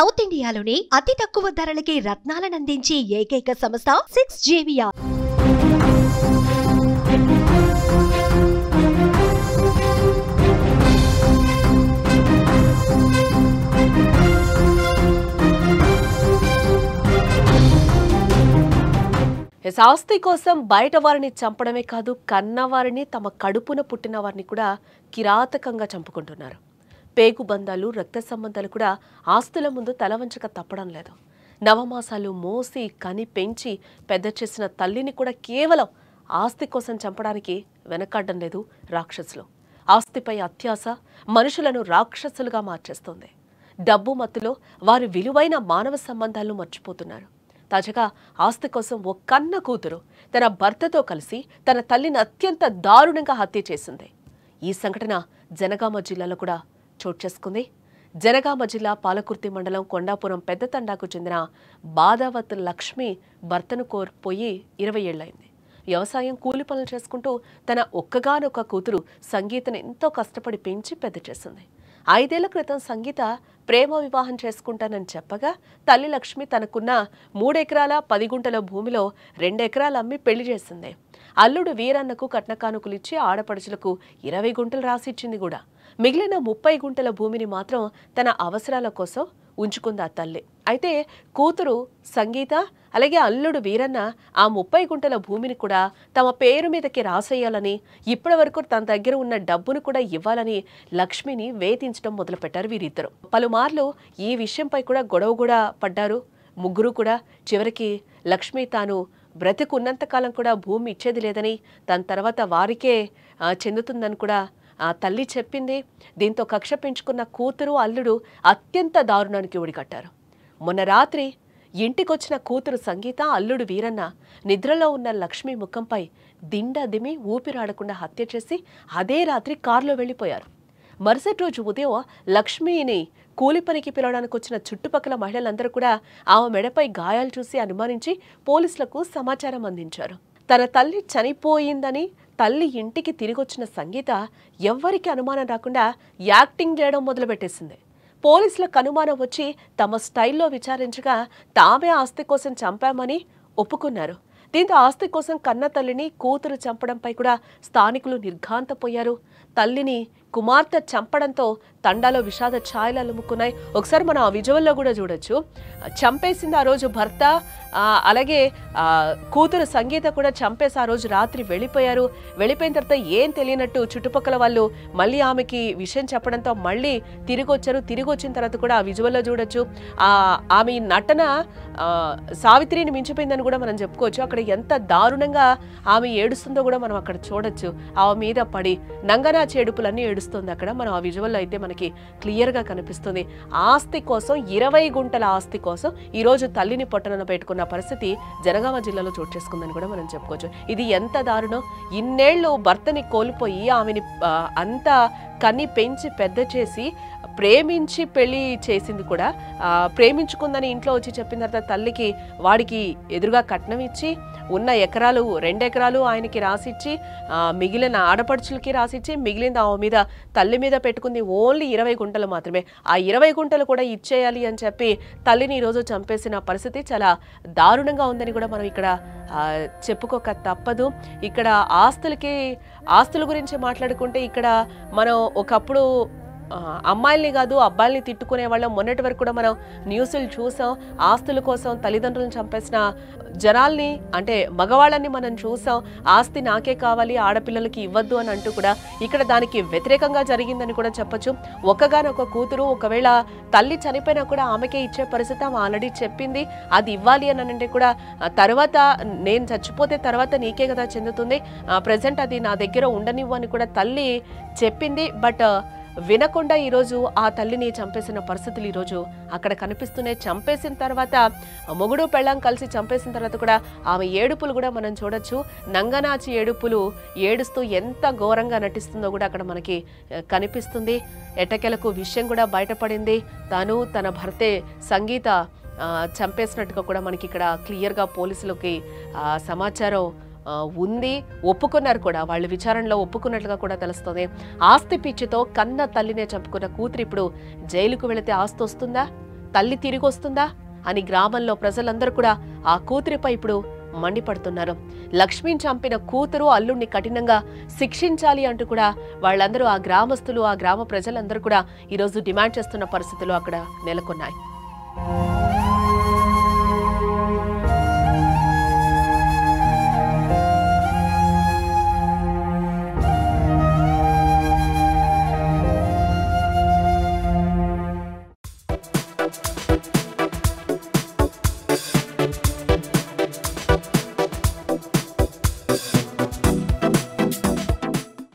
South ఇండియాలోని అతి తక్కువ ధరలకి రత్నాలనందించే ఏకైక సంస్థ 6JVR. ఆస్తి కోసం బయట వారిని చంపడమే కాదు, కన్నవారిని తమ కడుపున పుట్టిన వారిని కూడా కిరాతకంగా చంపుకుంటున్నారు. పేగు బంధాలు, రక్త సంబంధాలు కూడా ఆస్తుల ముందు తలవంచక తప్పడం లేదు. నవమాసాలు మోసి కని పెంచి పెద్ద చేసిన తల్లిని కూడా కేవలం ఆస్తి కోసం చంపడానికి వెనకాడడం లేదు రాక్షసులు. ఆస్తిపై అత్యాశ మనుషులను రాక్షసులుగా మార్చేస్తుంది. డబ్బు మత్తులో వారి విలువైన మానవ సంబంధాలను మర్చిపోతున్నారు. తాజాగా ఆస్తి కోసం ఓ కన్న కూతురు తన భర్తతో కలిసి తన తల్లిని అత్యంత దారుణంగా హత్య చేసింది. ఈ సంఘటన జనగామ జిల్లాలో కూడా చోటు చేసుకుంది. జనగామ జిల్లా పాలకుర్తి మండలం కొండాపురం పెద్ద తండాకు చెందిన బాదావత్ లక్ష్మి భర్తను కోల్పోయి 20 ఏళ్లైంది. వ్యవసాయం కూలి పనులు చేసుకుంటూ తన ఒక్కగానొక్క కూతురు సంగీతను ఎంతో కష్టపడి పెంచి పెద్ద చేసింది. 5 ఏళ్ల క్రితం సంగీత ప్రేమ వివాహం చేసుకుంటానని చెప్పగా తల్లి లక్ష్మి తనకున్న 3 ఎకరాల 10 గుంటల భూమిలో 2 ఎకరాలు అమ్మి పెళ్లి చేసింది. అల్లుడు వీరన్నకు కట్నకానుకలిచ్చి ఆడపడుచులకు 20 గుంటలు రాసిచ్చింది కూడా. మిగిలిన 30 గుంటల భూమిని మాత్రం తన అవసరాల కోసం ఉంచుకుంది ఆ తల్లి. అయితే కూతురు సంగీత అలాగే అల్లుడు వీరన్న ఆ 30 గుంటల భూమిని కూడా తమ పేరు మీదకి రాసేయాలని, ఇప్పటి వరకు తన దగ్గర ఉన్న డబ్బును కూడా ఇవ్వాలని లక్ష్మిని వేధించడం మొదలుపెట్టారు వీరిద్దరు. పలుమార్లు ఈ విషయంపై కూడా గొడవ కూడా పడ్డారు ముగ్గురు కూడా. చివరికి లక్ష్మి తాను బ్రతికున్నంతకాలం కూడా భూమి ఇచ్చేది లేదని, దాని తర్వాత వారికే చెందుతుందని కూడా ఆ తల్లి చెప్పింది. దీంతో కక్ష పెంచుకున్న కూతురు అల్లుడు అత్యంత దారుణానికి ఒడిగట్టారు. మొన్న రాత్రి ఇంటికొచ్చిన కూతురు సంగీత, అల్లుడు వీరన్న నిద్రలో ఉన్న లక్ష్మి ముఖంపై దిండదిమి ఊపిరాడకుండా హత్య చేసి అదే రాత్రి కారులో వెళ్లిపోయారు. మరుసటి రోజు ఉదయం లక్ష్మిని కూలి పనికి పిలవడానికి వచ్చిన చుట్టుపక్కల మహిళలందరూ కూడా ఆమె మెడపై గాయాలు చూసి అనుమానించి పోలీసులకు సమాచారం అందించారు. తన తల్లి చనిపోయిందని తల్లి ఇంటికి తిరిగొచ్చిన సంగీత ఎవ్వరికి అనుమానం రాకుండా యాక్టింగ్ చేయడం మొదలుపెట్టేసింది. పోలీసులకు అనుమానం వచ్చి తమ స్టైల్లో విచారించగా తామే ఆస్తి కోసం చంపామని ఒప్పుకున్నారు. దీంతో ఆస్తి కోసం కన్న తల్లిని కూతురు చంపడంపై కూడా స్థానికులు నిర్ఘాంతపోయారు. తల్లిని కుమార్తె చంపడంతో తండాలో విషాద ఛాయలు అలుముకున్నాయి. ఒకసారి మనం ఆ విజువల్లో కూడా చూడొచ్చు. చంపేసింది ఆ రోజు భర్త, అలాగే కూతురు సంగీత కూడా చంపేసి ఆ రోజు రాత్రి వెళ్ళిపోయారు. వెళ్ళిపోయిన తర్వాత ఏం తెలియనట్టు చుట్టుపక్కల వాళ్ళు మళ్ళీ ఆమెకి విషయం చెప్పడంతో మళ్ళీ తిరిగి వచ్చారు. తిరిగి వచ్చిన తర్వాత కూడా ఆ విజువల్లో చూడొచ్చు. ఆమె నటన సావిత్రిని మించిపోయిందని కూడా మనం చెప్పుకోవచ్చు. అక్కడ ఎంత దారుణంగా ఆమె ఏడుస్తుందో కూడా మనం అక్కడ చూడొచ్చు. ఆమె మీద పడి నంగనా చేడుపులన్నీ ఏడుస్తుంది అక్కడ. మనం ఆ విజువల్లో అయితే మనకి క్లియర్గా కనిపిస్తుంది. ఆస్తి కోసం 20 గుంటల ఆస్తి కోసం ఈరోజు తల్లిని పొట్టన పెట్టుకున్న పరిస్థితి జనగామ జిల్లాలో చోటు చేసుకుందని కూడా మనం చెప్పుకోవచ్చు. ఇది ఎంత దారుణం! ఇన్నేళ్లు భర్తని కోల్పోయి ఆమెని అంత కని పెంచి పెద్ద చేసి ప్రేమించి పెళ్లి చేసింది కూడా. ప్రేమించుకుందని ఇంట్లో వచ్చి చెప్పిన తర్వాత తల్లికి వాడికి ఎదురుగా కట్నం ఇచ్చి ఉన్న ఎకరాలు 2 ఎకరాలు ఆయనకి రాసిచ్చి మిగిలిన ఆడపడుచులకి రాసిచ్చి మిగిలిన ఆమె మీద తల్లి మీద పెట్టుకుంది ఓన్లీ 20 గుంటలు మాత్రమే. ఆ 20 గుంటలు కూడా ఇచ్చేయాలి అని చెప్పి తల్లిని ఈరోజు చంపేసిన పరిస్థితి చాలా దారుణంగా ఉందని కూడా మనం ఇక్కడ చెప్పుకోక తప్పదు. ఇక్కడ ఆస్తుల గురించి మాట్లాడుకుంటే ఇక్కడ మనం ఒకప్పుడు అమ్మాయిల్ని కాదు అబ్బాయిల్ని తిట్టుకునే వాళ్ళం. మొన్నటి వరకు కూడా మనం న్యూస్లు చూసాం. ఆస్తుల కోసం తల్లిదండ్రులను చంపేసిన జనాల్ని, అంటే మగవాళ్ళని మనం చూసాం. ఆస్తి నాకే కావాలి, ఆడపిల్లలకి ఇవ్వద్దు అని అంటూ కూడా ఇక్కడ దానికి వ్యతిరేకంగా జరిగిందని కూడా చెప్పొచ్చు. ఒక్కగానొక్క కూతురు ఒకవేళ తల్లి చనిపోయినా కూడా ఆమెకే ఇచ్చే పరిస్థితి ఆమె ఆల్రెడీ చెప్పింది. అది ఇవ్వాలి అని అంటే కూడా తర్వాత నేను చచ్చిపోతే తర్వాత నీకే కదా చెందుతుంది, ప్రజెంట్ అది నా దగ్గర ఉండనివ్వు అని కూడా తల్లి చెప్పింది. బట్ వినకుండా ఈరోజు ఆ తల్లిని చంపేసిన పరిస్థితులు ఈరోజు అక్కడ కనిపిస్తున్నాయి. చంపేసిన తర్వాత మొగుడు పెళ్ళాం కలిసి చంపేసిన తర్వాత కూడా ఆమె ఏడుపులు కూడా మనం చూడొచ్చు. నంగనాచి ఏడుపులు ఏడుస్తూ ఎంత ఘోరంగా నటిస్తుందో కూడా అక్కడ మనకి కనిపిస్తుంది. ఎట్టకేలకు విషయం కూడా బయటపడింది. తను తన భర్తే సంగీత చంపేసినట్టుగా కూడా మనకి ఇక్కడ క్లియర్గా పోలీసులకి సమాచారం ఉంది. ఒప్పుకున్నారు కూడా, వాళ్ళు విచారణలో ఒప్పుకున్నట్లుగా కూడా తెలుస్తుంది. ఆస్తి పిచ్చితో కన్న తల్లినే చంపుకున్న కూతురు ఇప్పుడు జైలుకు వెళితే ఆస్తి వస్తుందా? తల్లి తిరిగొస్తుందా అని గ్రామంలో ప్రజలందరూ కూడా ఆ కూతురిపై ఇప్పుడు మండిపడుతున్నారు. లక్ష్మిని చంపిన కూతురు అల్లుడిని కఠినంగా శిక్షించాలి అంటూ కూడా వాళ్ళందరూ, ఆ గ్రామస్తులు, ఆ గ్రామ ప్రజలందరూ కూడా ఈరోజు డిమాండ్ చేస్తున్న పరిస్థితులు అక్కడ నెలకొన్నాయి.